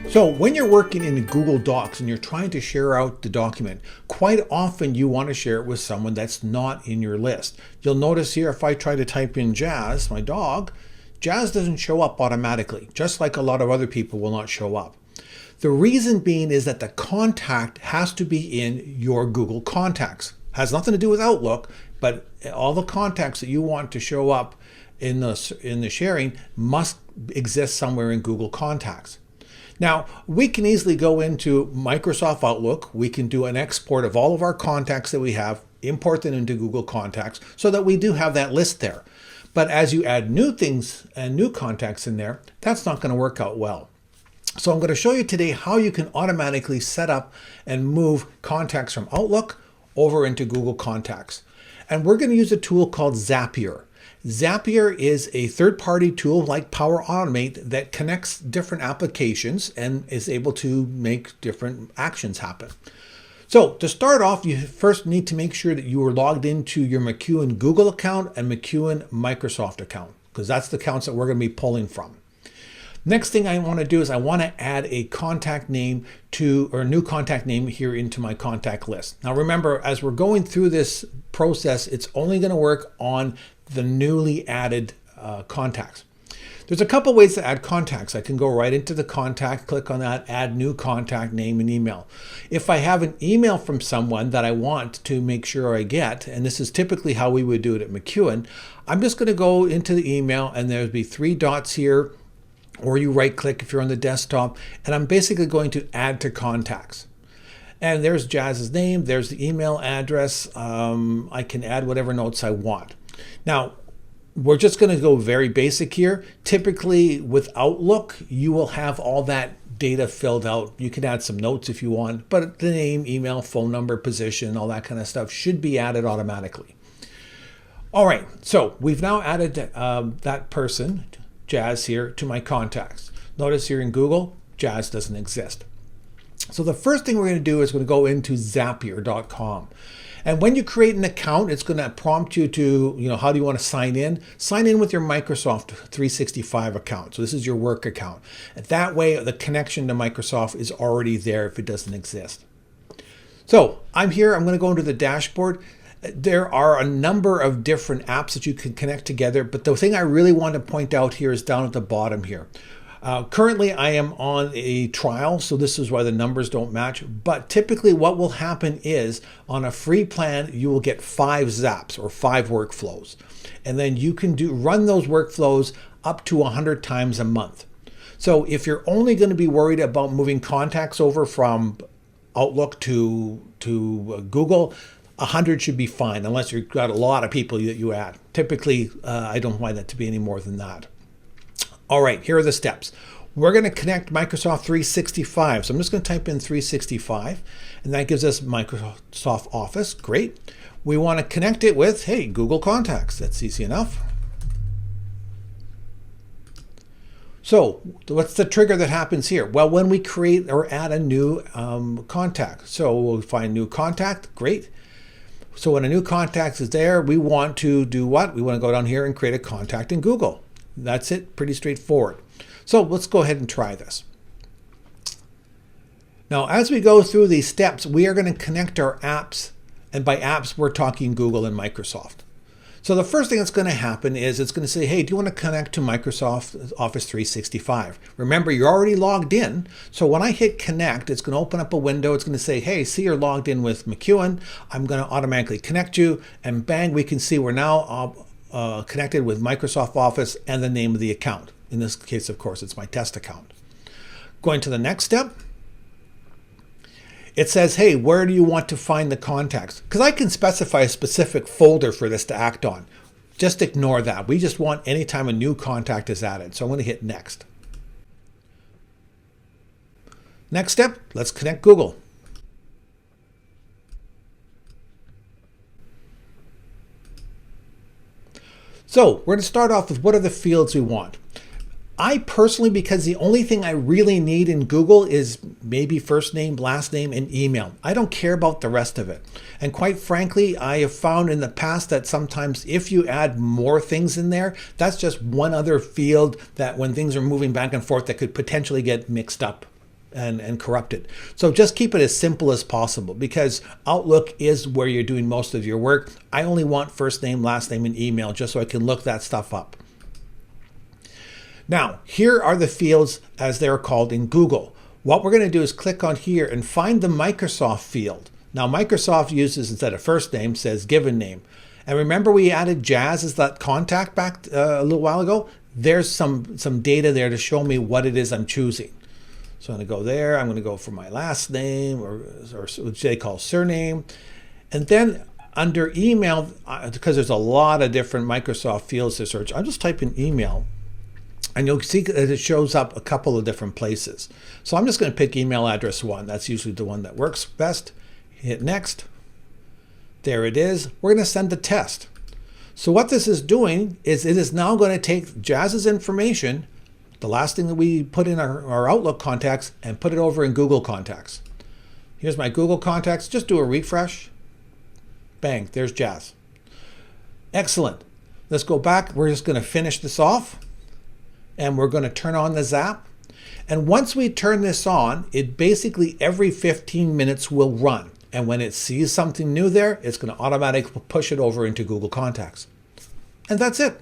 So when you're working in Google Docs and you're trying to share out the document, quite often you want to share it with someone that's not in your list. You'll notice here if I try to type in Jazz, my dog, Jazz doesn't show up automatically, just like a lot of other people will not show up. The reason being is that the contact has to be in your Google Contacts. Has nothing to do with Outlook, but all the contacts that you want to show up in the sharing must exist somewhere in Google Contacts. Now, we can easily go into Microsoft Outlook. We can do an export of all of our contacts that we have, import them into Google Contacts so that we do have that list there. But as you add new things and new contacts in there, that's not going to work out well. So I'm going to show you today how you can automatically set up and move contacts from Outlook over into Google Contacts. And we're going to use a tool called Zapier. Zapier is a third-party tool like Power Automate that connects different applications and is able to make different actions happen. So to start off, you first need to make sure that you are logged into your McEwen Google account and McEwen Microsoft account, because that's the accounts that we're going to be pulling from. Next thing I want to do is I want to add a contact name or a new contact name here into my contact list. Now remember, as we're going through this process, it's only going to work on the newly added contacts. There's a couple ways to add contacts. I can go right into the contact, click on that, add new contact name and email. If I have an email from someone that I want to make sure I get, and this is typically how we would do it at McEwen, I'm just going to go into the email and there'll be three dots here, or you right click if you're on the desktop, and I'm basically going to add to contacts. And there's Jazz's name, there's the email address. I can add whatever notes I want. Now, we're just going to go very basic here. Typically with Outlook, you will have all that data filled out. You can add some notes if you want, but the name, email, phone number, position, all that kind of stuff should be added automatically. All right, so we've now added that person, Jazz here, to my contacts. Notice here in Google, Jazz doesn't exist. So the first thing we're going to do is we're going to go into Zapier.com. And when you create an account, it's going to prompt you to, how do you want to sign in? Sign in with your Microsoft 365 account. So this is your work account. And that way, the connection to Microsoft is already there if it doesn't exist. So I'm here. I'm going to go into the dashboard. There are a number of different apps that you can connect together, but the thing I really want to point out here is down at the bottom here. Currently, I am on a trial, so this is why the numbers don't match. But typically what will happen is on a free plan, you will get 5 zaps or 5 workflows. And then you can run those workflows up to 100 times a month. So if you're only going to be worried about moving contacts over from Outlook to Google, 100 should be fine, unless you've got a lot of people that you add. Typically, I don't find that to be any more than that. All right, here are the steps. We're going to connect Microsoft 365. So I'm just going to type in 365, and that gives us Microsoft Office. Great. We want to connect it with, hey, Google Contacts. That's easy enough. So what's the trigger that happens here? Well, when we create or add a new contact. So we'll find new contact. Great. So when a new contact is there, we want to do what? We want to go down here and create a contact in Google. That's it, pretty straightforward. So let's go ahead and try this. Now, as we go through these steps, we are going to connect our apps. And by apps, we're talking Google and Microsoft. So the first thing that's going to happen is it's going to say, hey, do you want to connect to Microsoft Office 365? Remember, you're already logged in. So when I hit connect, it's going to open up a window. It's going to say, hey, see, you're logged in with McEwen. I'm going to automatically connect you. And bang, we can see we're now connected with Microsoft Office and the name of the account. In this case, of course, it's my test account. Going to the next step, it says, hey, where do you want to find the contacts? Because I can specify a specific folder for this to act on. Just ignore that. We just want anytime a new contact is added. So I'm going to hit next. Next step, let's connect Google. So we're going to start off with what are the fields we want. I personally, because the only thing I really need in Google is maybe first name, last name, and email. I don't care about the rest of it. And quite frankly, I have found in the past that sometimes if you add more things in there, that's just one other field that when things are moving back and forth that could potentially get mixed up. and corrupted. So just keep it as simple as possible, because Outlook is where you're doing most of your work. I only want first name, last name, and email just so I can look that stuff up. Now, here are the fields as they're called in Google. What we're going to do is click on here and find the Microsoft field. Now, Microsoft uses, instead of first name, says given name. And remember we added Jazz as that contact back a little while ago? There's some data there to show me what it is I'm choosing. So I'm going to go there. I'm going to go for my last name, or which they call surname. And then under email, because there's a lot of different Microsoft fields to search, I'm just typing email. And you'll see that it shows up a couple of different places. So I'm just going to pick email address 1. That's usually the one that works best. Hit next. There it is. We're going to send the test. So what this is doing is it is now going to take Jazz's information, the last thing that we put in our Outlook contacts, and put it over in Google Contacts. Here's my Google Contacts. Just do a refresh. Bang, there's Jazz. Excellent. Let's go back. We're just going to finish this off. And we're going to turn on the Zap. And once we turn this on, it basically every 15 minutes will run. And when it sees something new there, it's going to automatically push it over into Google Contacts. And that's it.